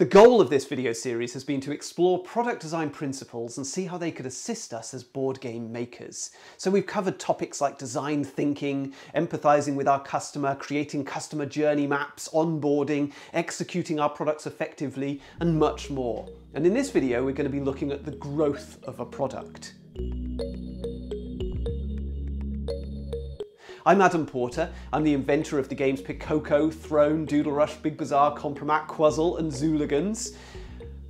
The goal of this video series has been to explore product design principles and see how they could assist us as board game makers. So we've covered topics like design thinking, empathizing with our customer, creating customer journey maps, onboarding, executing our products effectively, and much more. And in this video, we're going to be looking at the growth of a product. I'm Adam Porter. I'm the inventor of the games Pikoko, Throne, Doodle Rush, Big Bazaar, Compromat, Quazzle and Zooligans.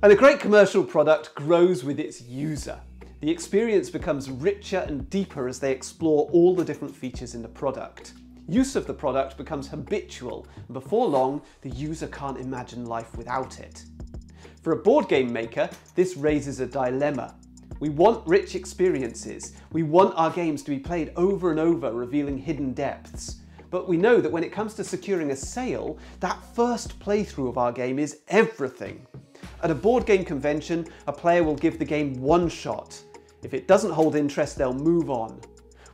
And a great commercial product grows with its user. The experience becomes richer and deeper as they explore all the different features in the product. Use of the product becomes habitual, and before long, the user can't imagine life without it. For a board game maker, this raises a dilemma. We want rich experiences. We want our games to be played over and over, revealing hidden depths. But we know that when it comes to securing a sale, that first playthrough of our game is everything. At a board game convention, a player will give the game one shot. If it doesn't hold interest, they'll move on.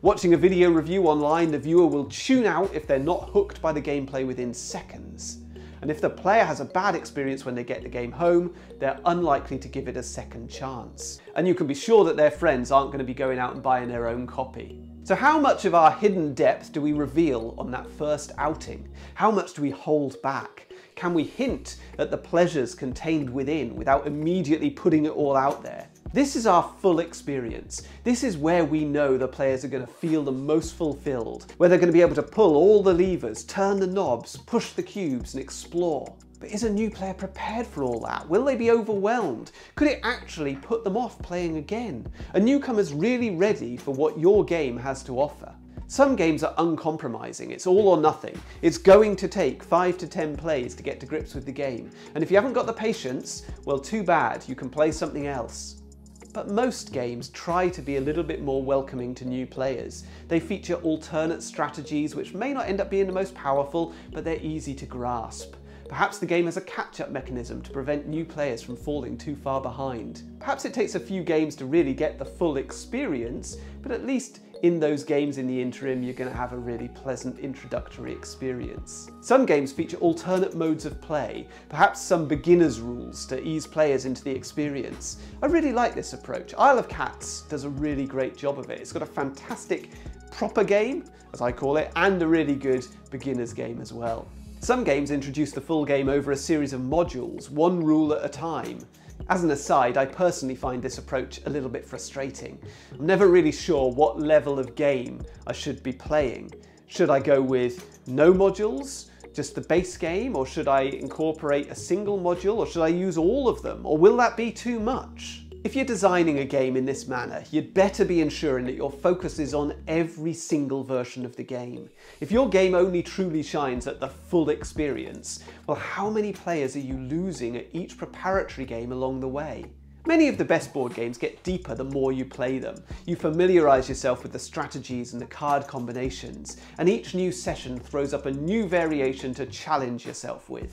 Watching a video review online, the viewer will tune out if they're not hooked by the gameplay within seconds. And if the player has a bad experience when they get the game home, they're unlikely to give it a second chance. And you can be sure that their friends aren't going to be going out and buying their own copy. So how much of our hidden depth do we reveal on that first outing? How much do we hold back? Can we hint at the pleasures contained within without immediately putting it all out there? This is our full experience. This is where we know the players are going to feel the most fulfilled, where they're going to be able to pull all the levers, turn the knobs, push the cubes and explore. But is a new player prepared for all that? Will they be overwhelmed? Could it actually put them off playing again? Are newcomers really ready for what your game has to offer? Some games are uncompromising, it's all or nothing. It's going to take 5 to 10 plays to get to grips with the game. And if you haven't got the patience, well, too bad, you can play something else. But most games try to be a little bit more welcoming to new players. They feature alternate strategies which may not end up being the most powerful, but they're easy to grasp. Perhaps the game has a catch-up mechanism to prevent new players from falling too far behind. Perhaps it takes a few games to really get the full experience, but at least in those games in the interim, you're going to have a really pleasant introductory experience. Some games feature alternate modes of play, perhaps some beginner's rules to ease players into the experience. I really like this approach. Isle of Cats does a really great job of it. It's got a fantastic proper game, as I call it, and a really good beginner's game as well. Some games introduce the full game over a series of modules, one rule at a time. As an aside, I personally find this approach a little bit frustrating. I'm never really sure what level of game I should be playing. Should I go with no modules, just the base game, or should I incorporate a single module, or should I use all of them, or will that be too much? If you're designing a game in this manner, you'd better be ensuring that your focus is on every single version of the game. If your game only truly shines at the full experience, well, how many players are you losing at each preparatory game along the way? Many of the best board games get deeper the more you play them. You familiarise yourself with the strategies and the card combinations, and each new session throws up a new variation to challenge yourself with.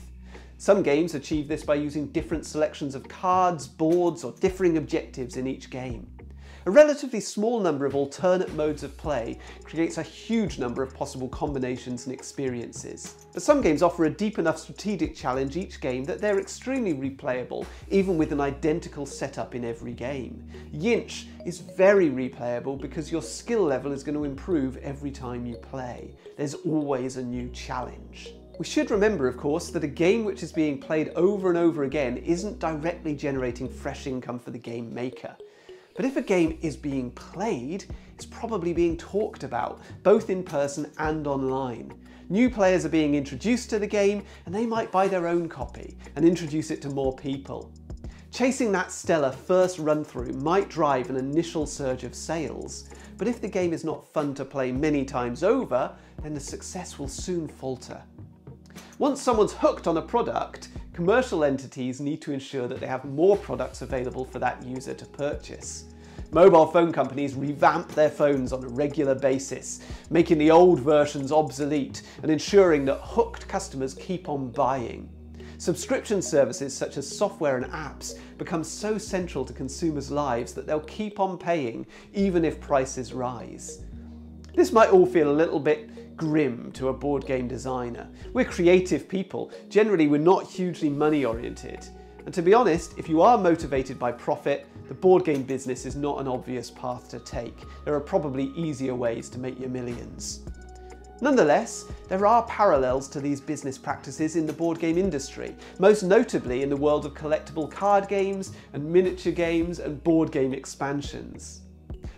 Some games achieve this by using different selections of cards, boards, or differing objectives in each game. A relatively small number of alternate modes of play creates a huge number of possible combinations and experiences. But some games offer a deep enough strategic challenge each game that they're extremely replayable, even with an identical setup in every game. Yinch is very replayable because your skill level is going to improve every time you play. There's always a new challenge. We should remember, of course, that a game which is being played over and over again isn't directly generating fresh income for the game maker. But if a game is being played, it's probably being talked about, both in person and online. New players are being introduced to the game, and they might buy their own copy and introduce it to more people. Chasing that stellar first run-through might drive an initial surge of sales, but if the game is not fun to play many times over, then the success will soon falter. Once someone's hooked on a product, commercial entities need to ensure that they have more products available for that user to purchase. Mobile phone companies revamp their phones on a regular basis, making the old versions obsolete and ensuring that hooked customers keep on buying. Subscription services such as software and apps become so central to consumers' lives that they'll keep on paying even if prices rise. This might all feel a little bit grim to a board game designer. We're creative people. Generally, we're not hugely money oriented. And to be honest, if you are motivated by profit, the board game business is not an obvious path to take. There are probably easier ways to make your millions. Nonetheless, there are parallels to these business practices in the board game industry, most notably in the world of collectible card games and miniature games and board game expansions.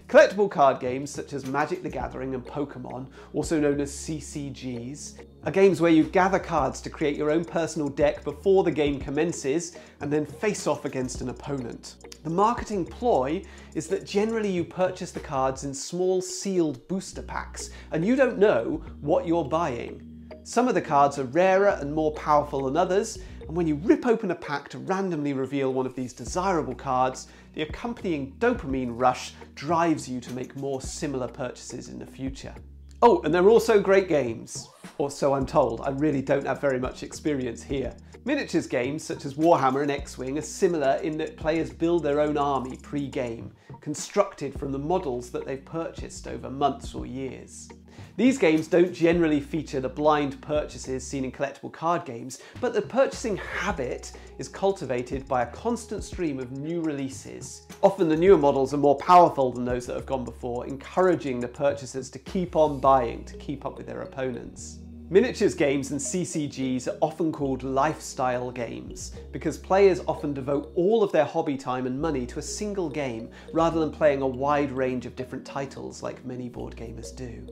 Collectible card games such as Magic the Gathering and Pokemon, also known as CCGs, are games where you gather cards to create your own personal deck before the game commences and then face off against an opponent. The marketing ploy is that generally you purchase the cards in small sealed booster packs and you don't know what you're buying. Some of the cards are rarer and more powerful than others, and when you rip open a pack to randomly reveal one of these desirable cards, the accompanying dopamine rush drives you to make more similar purchases in the future. Oh, and they're also great games. Or so I'm told. I really don't have very much experience here. Miniatures games such as Warhammer and X-Wing are similar in that players build their own army pre-game, constructed from the models that they've purchased over months or years. These games don't generally feature the blind purchases seen in collectible card games, but the purchasing habit is cultivated by a constant stream of new releases. Often the newer models are more powerful than those that have gone before, encouraging the purchasers to keep on buying to keep up with their opponents. Miniatures games and CCGs are often called lifestyle games because players often devote all of their hobby time and money to a single game rather than playing a wide range of different titles like many board gamers do.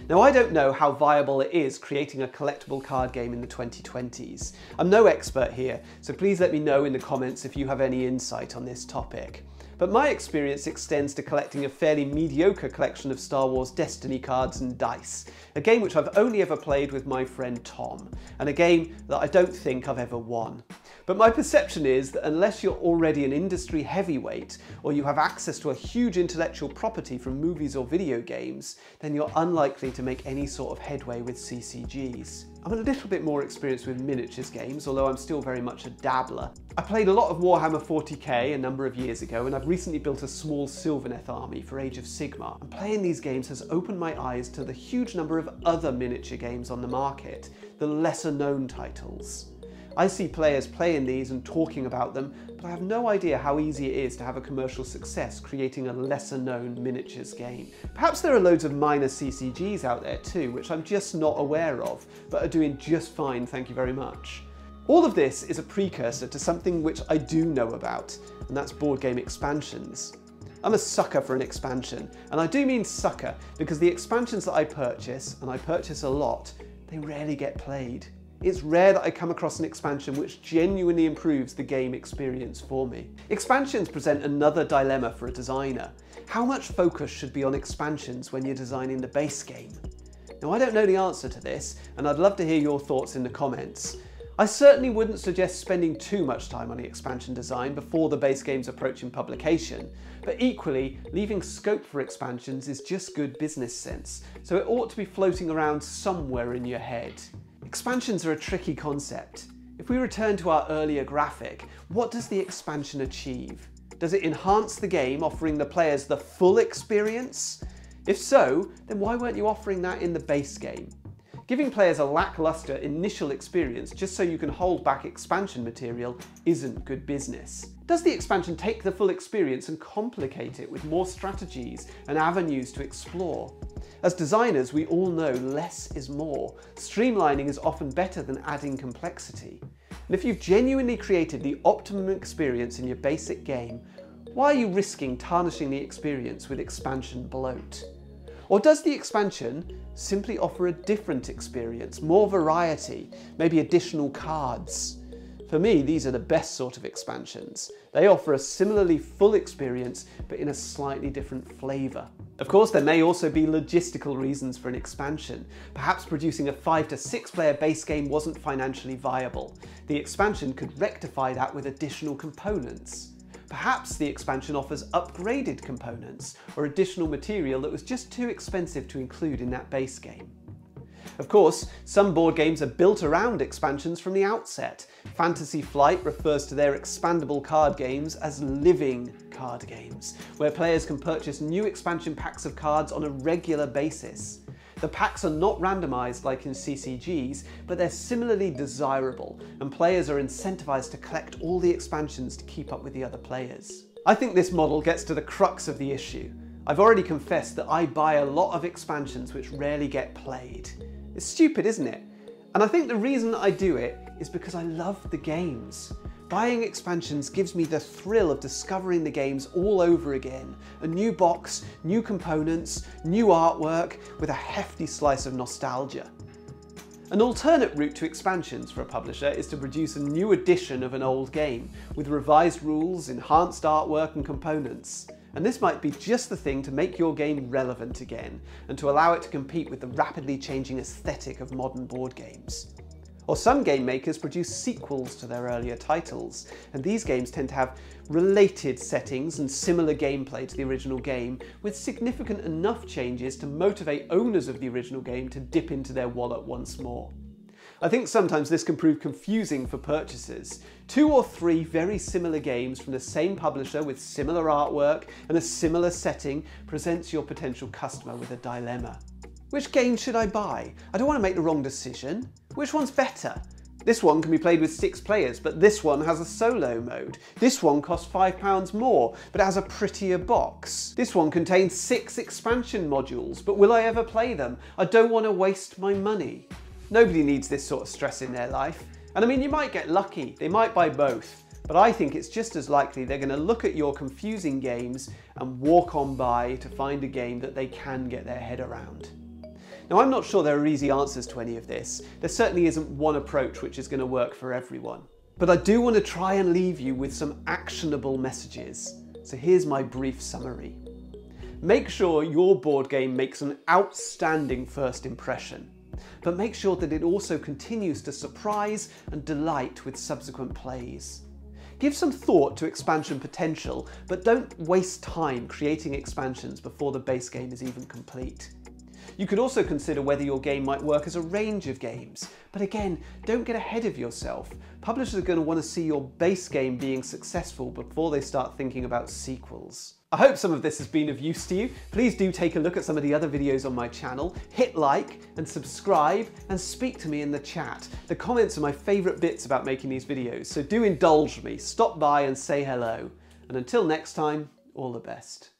Now, I don't know how viable it is creating a collectible card game in the 2020s. I'm no expert here, so please let me know in the comments if you have any insight on this topic. But my experience extends to collecting a fairly mediocre collection of Star Wars Destiny cards and dice, a game which I've only ever played with my friend Tom, and a game that I don't think I've ever won. But my perception is that unless you're already an industry heavyweight, or you have access to a huge intellectual property from movies or video games, then you're unlikely to make any sort of headway with CCGs. I'm a little bit more experienced with miniatures games, although I'm still very much a dabbler. I played a lot of Warhammer 40k a number of years ago, and I've recently built a small Sylvaneth army for Age of Sigmar. And playing these games has opened my eyes to the huge number of other miniature games on the market, the lesser known titles. I see players playing these and talking about them, but I have no idea how easy it is to have a commercial success creating a lesser known miniatures game. Perhaps there are loads of minor CCGs out there too, which I'm just not aware of, but are doing just fine, thank you very much. All of this is a precursor to something which I do know about, and that's board game expansions. I'm a sucker for an expansion, and I do mean sucker because the expansions that I purchase, and I purchase a lot, they rarely get played. It's rare that I come across an expansion which genuinely improves the game experience for me. Expansions present another dilemma for a designer. How much focus should be on expansions when you're designing the base game? Now, I don't know the answer to this, and I'd love to hear your thoughts in the comments. I certainly wouldn't suggest spending too much time on the expansion design before the base game's approaching publication, but equally, leaving scope for expansions is just good business sense, so it ought to be floating around somewhere in your head. Expansions are a tricky concept. If we return to our earlier graphic, what does the expansion achieve? Does it enhance the game, offering the players the full experience? If so, then why weren't you offering that in the base game? Giving players a lackluster initial experience just so you can hold back expansion material isn't good business. Does the expansion take the full experience and complicate it with more strategies and avenues to explore? As designers, we all know less is more. Streamlining is often better than adding complexity. And if you've genuinely created the optimum experience in your basic game, why are you risking tarnishing the experience with expansion bloat? Or does the expansion simply offer a different experience, more variety, maybe additional cards? For me, these are the best sort of expansions. They offer a similarly full experience, but in a slightly different flavour. Of course, there may also be logistical reasons for an expansion. Perhaps producing a 5 to 6 player base game wasn't financially viable. The expansion could rectify that with additional components. Perhaps the expansion offers upgraded components or additional material that was just too expensive to include in that base game. Of course, some board games are built around expansions from the outset. Fantasy Flight refers to their expandable card games as living card games, where players can purchase new expansion packs of cards on a regular basis. The packs are not randomized like in CCGs, but they're similarly desirable, and players are incentivized to collect all the expansions to keep up with the other players. I think this model gets to the crux of the issue. I've already confessed that I buy a lot of expansions which rarely get played. It's stupid, isn't it? And I think the reason that I do it is because I love the games. Buying expansions gives me the thrill of discovering the games all over again. A new box, new components, new artwork, with a hefty slice of nostalgia. An alternate route to expansions for a publisher is to produce a new edition of an old game, with revised rules, enhanced artwork and components. And this might be just the thing to make your game relevant again, and to allow it to compete with the rapidly changing aesthetic of modern board games. Or some game makers produce sequels to their earlier titles, and these games tend to have related settings and similar gameplay to the original game, with significant enough changes to motivate owners of the original game to dip into their wallet once more. I think sometimes this can prove confusing for purchasers. 2 or 3 very similar games from the same publisher with similar artwork and a similar setting presents your potential customer with a dilemma. Which game should I buy? I don't want to make the wrong decision. Which one's better? This one can be played with 6 players, but this one has a solo mode. This one costs £5 more, but it has a prettier box. This one contains 6 expansion modules, but will I ever play them? I don't want to waste my money. Nobody needs this sort of stress in their life. And I mean, you might get lucky, they might buy both, but I think it's just as likely they're going to look at your confusing games and walk on by to find a game that they can get their head around. Now, I'm not sure there are easy answers to any of this. There certainly isn't one approach which is going to work for everyone. But I do want to try and leave you with some actionable messages. So here's my brief summary. Make sure your board game makes an outstanding first impression, but make sure that it also continues to surprise and delight with subsequent plays. Give some thought to expansion potential, but don't waste time creating expansions before the base game is even complete. You could also consider whether your game might work as a range of games, but again, don't get ahead of yourself. Publishers are going to want to see your base game being successful before they start thinking about sequels. I hope some of this has been of use to you. Please do take a look at some of the other videos on my channel, hit like and subscribe, and speak to me in the chat. The comments are my favourite bits about making these videos, so do indulge me, stop by and say hello. And until next time, all the best.